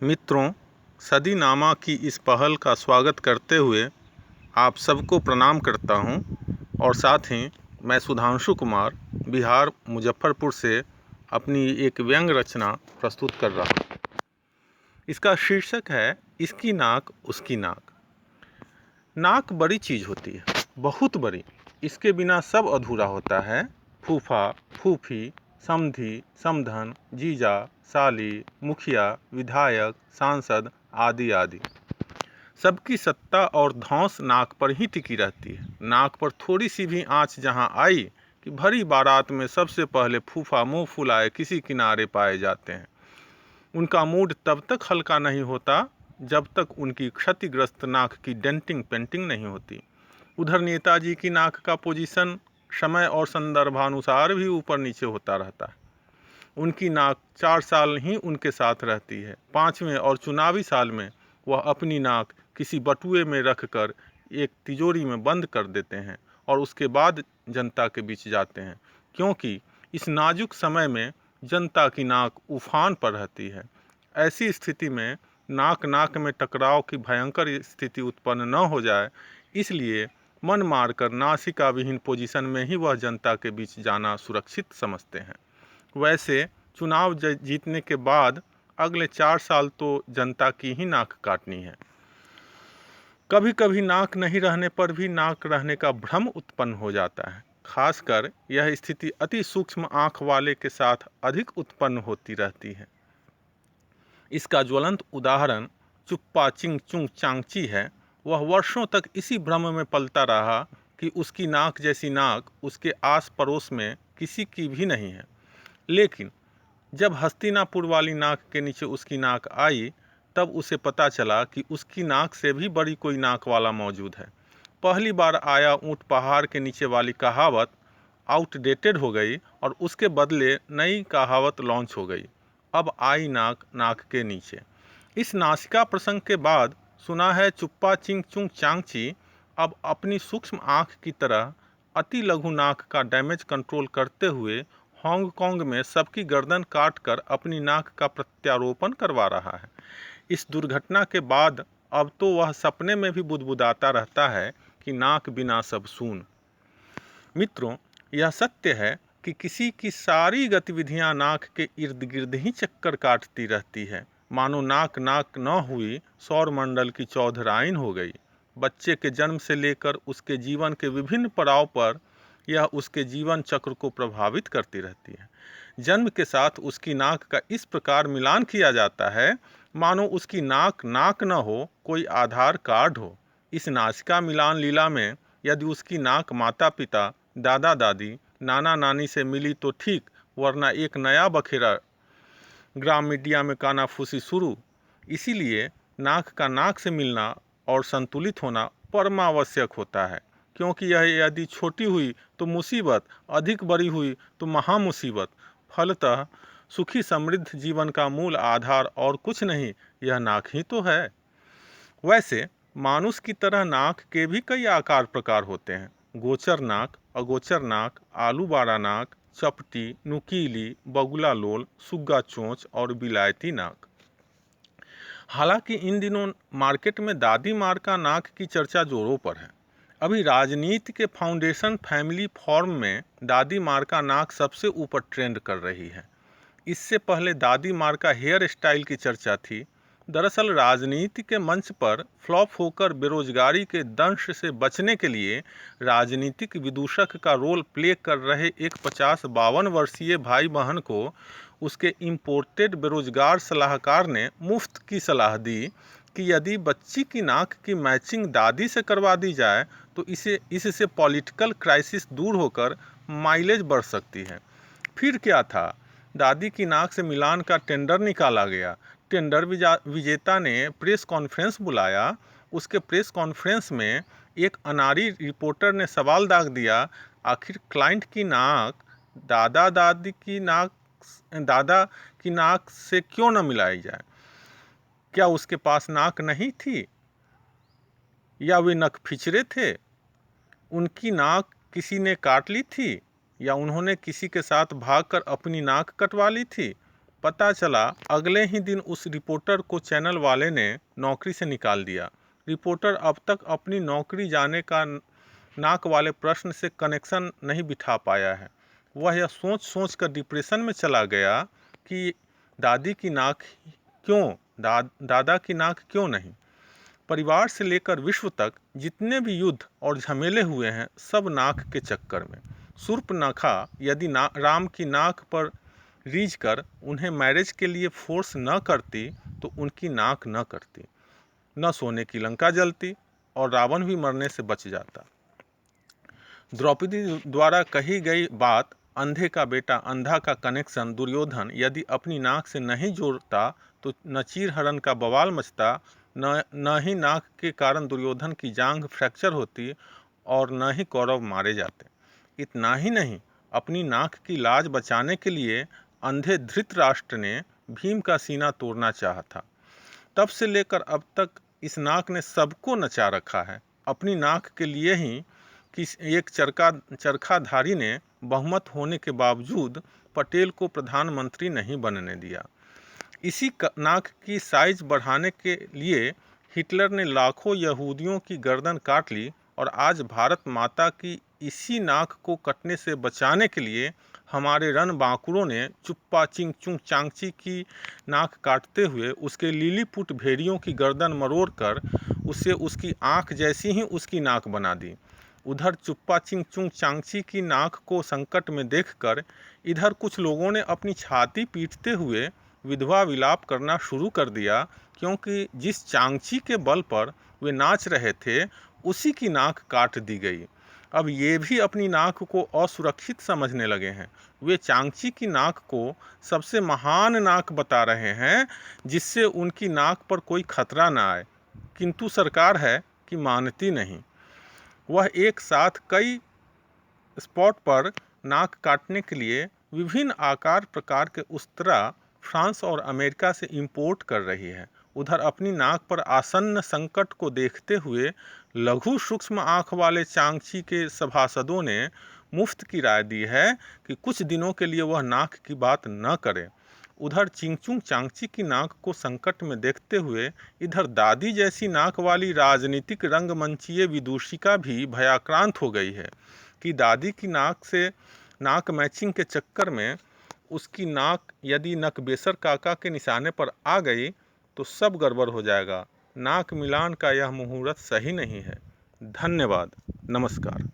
मित्रों, सदीनामा की इस पहल का स्वागत करते हुए आप सबको प्रणाम करता हूं और साथ ही मैं सुधांशु कुमार बिहार मुजफ्फरपुर से अपनी एक व्यंग रचना प्रस्तुत कर रहा हूं। इसका शीर्षक है इसकी नाक उसकी नाक। नाक बड़ी चीज़ होती है, बहुत बड़ी। इसके बिना सब अधूरा होता है। फूफा, फूफी, समधी, समधन, जीजा, साली, मुखिया, विधायक, सांसद आदि आदि सबकी सत्ता और धौंस नाक पर ही टिकी रहती है। नाक पर थोड़ी सी भी आँच जहाँ आई कि भरी बारात में सबसे पहले फूफा मुंह फुलाए किसी किनारे पाए जाते हैं। उनका मूड तब तक हल्का नहीं होता जब तक उनकी क्षतिग्रस्त नाक की डेंटिंग पेंटिंग नहीं होती। उधर नेताजी की नाक का पोजीशन समय और संदर्भानुसार भी ऊपर नीचे होता रहता है। उनकी नाक 4 साल ही उनके साथ रहती है। 5वें और चुनावी साल में वह अपनी नाक किसी बटुए में रखकर एक तिजोरी में बंद कर देते हैं और उसके बाद जनता के बीच जाते हैं, क्योंकि इस नाजुक समय में जनता की नाक उफान पर रहती है। ऐसी स्थिति में नाक नाक में टकराव की भयंकर स्थिति उत्पन्न न हो जाए, इसलिए मन मारकर नासिका विहीन पोजीशन में ही वह जनता के बीच जाना सुरक्षित समझते हैं। वैसे चुनाव जीतने के बाद अगले 4 साल तो जनता की ही नाक काटनी है। कभी कभी नाक नहीं रहने पर भी नाक रहने का भ्रम उत्पन्न हो जाता है। खासकर यह स्थिति अति सूक्ष्म आँख वाले के साथ अधिक उत्पन्न होती रहती है। इसका ज्वलंत उदाहरण चुप्पा चिंगचुंग चांगची है। वह वर्षों तक इसी भ्रम में पलता रहा कि उसकी नाक जैसी नाक उसके आस पड़ोस में किसी की भी नहीं है। लेकिन जब हस्तिनापुर वाली नाक के नीचे उसकी नाक आई, तब उसे पता चला कि उसकी नाक से भी बड़ी कोई नाक वाला मौजूद है। पहली बार आया ऊँट पहाड़ के नीचे वाली कहावत आउटडेटेड हो गई और उसके बदले नई कहावत लॉन्च हो गई। अब आई नाक नाक के नीचे। इस नासिका प्रसंग के बाद सुना है चुप्पा चिंगचुंग चांगची अब अपनी सूक्ष्म आँख की तरह अति लघु नाक का डैमेज कंट्रोल करते हुए हांगकांग में सबकी गर्दन काटकर अपनी नाक का प्रत्यारोपण करवा रहा है। इस दुर्घटना के बाद अब तो वह सपने में भी बुदबुदाता रहता है कि नाक बिना सब सून। मित्रों, यह सत्य है कि किसी की सारी गतिविधियां नाक के इर्द गिर्द ही चक्कर काटती रहती है। मानो नाक नाक न हुई सौर मंडल की चौधराइन हो गई। बच्चे के जन्म से लेकर उसके जीवन के विभिन्न पड़ाव पर यह उसके जीवन चक्र को प्रभावित करती रहती है। जन्म के साथ उसकी नाक का इस प्रकार मिलान किया जाता है मानो उसकी नाक नाक न हो, कोई आधार कार्ड हो। इस नासिका मिलान लीला में यदि उसकी नाक माता पिता, दादा दादी, नाना नानी से मिली तो ठीक, वरना एक नया बखेरा ग्राम मीडिया में कानाफूसी शुरू। इसीलिए नाक का नाक से मिलना और संतुलित होना परमावश्यक होता है, क्योंकि यह यदि छोटी हुई तो मुसीबत, अधिक बड़ी हुई तो महामुसीबत। फलतः सुखी समृद्ध जीवन का मूल आधार और कुछ नहीं, यह नाक ही तो है। वैसे मानुष की तरह नाक के भी कई आकार प्रकार होते हैं। गोचर नाक, अगोचर नाक, आलू बाड़ा नाक, चपटी, नुकीली, बगुला लोल, सुग्गा चोंच और बिलायती नाक। हालांकि इन दिनों मार्केट में दादी मार का नाक की चर्चा जोरों पर है। अभी राजनीति के फाउंडेशन फैमिली फॉर्म में दादी मार का नाक सबसे ऊपर ट्रेंड कर रही है। इससे पहले दादी मार का हेयर स्टाइल की चर्चा थी। दरअसल राजनीति के मंच पर फ्लॉप होकर बेरोजगारी के दंश से बचने के लिए राजनीतिक विदूषक का रोल प्ले कर रहे एक 50-52 वर्षीय भाई बहन को उसके इम्पोर्टेड बेरोजगार सलाहकार ने मुफ्त की सलाह दी कि यदि बच्ची की नाक की मैचिंग दादी से करवा दी जाए तो इससे पॉलिटिकल क्राइसिस दूर होकर माइलेज बढ़ सकती है। फिर क्या था, दादी की नाक से मिलान का टेंडर निकाला गया। टेंडर विजेता ने प्रेस कॉन्फ्रेंस बुलाया। उसके प्रेस कॉन्फ्रेंस में एक अनाड़ी रिपोर्टर ने सवाल दाग दिया, आखिर क्लाइंट की नाक दादा की नाक से क्यों न मिलाई जाए? क्या उसके पास नाक नहीं थी या वे नक फिचरे थे? उनकी नाक किसी ने काट ली थी या उन्होंने किसी के साथ भागकर अपनी नाक कटवा ली थी? पता चला अगले ही दिन उस रिपोर्टर को चैनल वाले ने नौकरी से निकाल दिया। रिपोर्टर अब तक अपनी नौकरी जाने का नाक वाले प्रश्न से कनेक्शन नहीं बिठा पाया है। वह यह सोच सोच कर डिप्रेशन में चला गया कि दादी की नाक क्यों, दादा की नाक क्यों नहीं। परिवार से लेकर विश्व तक जितने भी युद्ध और झमेले हुए हैं, सब नाक के चक्कर में। शूर्पणखा यदि राम की नाक पर रीझ कर उन्हें मैरिज के लिए फोर्स न करती तो उनकी नाक न करती, न सोने की लंका जलती और रावण भी मरने से बच जाता। द्रौपदी द्वारा कही गई बात, अंधे का बेटा अंधा का कनेक्शन, दुर्योधन यदि अपनी नाक से नहीं जोड़ता तो न चीरहरण का बवाल मचता, न ही नाक के कारण दुर्योधन की जांघ फ्रैक्चर होती और न ही कौरव मारे जाते। इतना ही नहीं, अपनी नाक की लाज बचाने के लिए अंधे धृतराष्ट्र ने भीम का सीना तोड़ना चाहा था। तब से लेकर अब तक इस नाक ने सबको नचा रखा है। अपनी नाक के लिए ही कि एक चरखाधारी ने बहुमत होने के बावजूद पटेल को प्रधानमंत्री नहीं बनने दिया। इसी नाक की साइज बढ़ाने के लिए हिटलर ने लाखों यहूदियों की गर्दन काट ली और आज भारत माता की इसी नाक को कटने से बचाने के लिए हमारे रणबांकुरों ने चुप्पा चिंगचुंग चांगची की नाक काटते हुए उसके लिलीपुट भेड़ियों की गर्दन मरोड़ कर उसे उसकी आँख जैसी ही उसकी नाक बना दी। उधर चुप्पा चिंगचुंग चांगची की नाक को संकट में देखकर इधर कुछ लोगों ने अपनी छाती पीटते हुए विधवा विलाप करना शुरू कर दिया, क्योंकि जिस चांगची के बल पर वे नाच रहे थे उसी की नाक काट दी गई। अब ये भी अपनी नाक को असुरक्षित समझने लगे हैं। वे चांगची की नाक को सबसे महान नाक बता रहे हैं, जिससे उनकी नाक पर कोई खतरा ना आए, किंतु सरकार है कि मानती नहीं। वह एक साथ कई स्पॉट पर नाक काटने के लिए विभिन्न आकार प्रकार के उस्तरा फ्रांस और अमेरिका से इंपोर्ट कर रही है। उधर अपनी नाक पर आसन्न संकट को देखते हुए लघु सूक्ष्म आँख वाले चांगची के सभासदों ने मुफ्त की राय दी है कि कुछ दिनों के लिए वह नाक की बात न करे। उधर चिंगचुंग चांगची की नाक को संकट में देखते हुए इधर दादी जैसी नाक वाली राजनीतिक रंगमंचीय विदूषिका भी भयाक्रांत हो गई है कि दादी की नाक से नाक मैचिंग के चक्कर में उसकी नाक यदि नकबेसर काका के निशाने पर आ गई तो सब गड़बड़ हो जाएगा। नाक मिलान का यह मुहूर्त सही नहीं है। धन्यवाद। नमस्कार।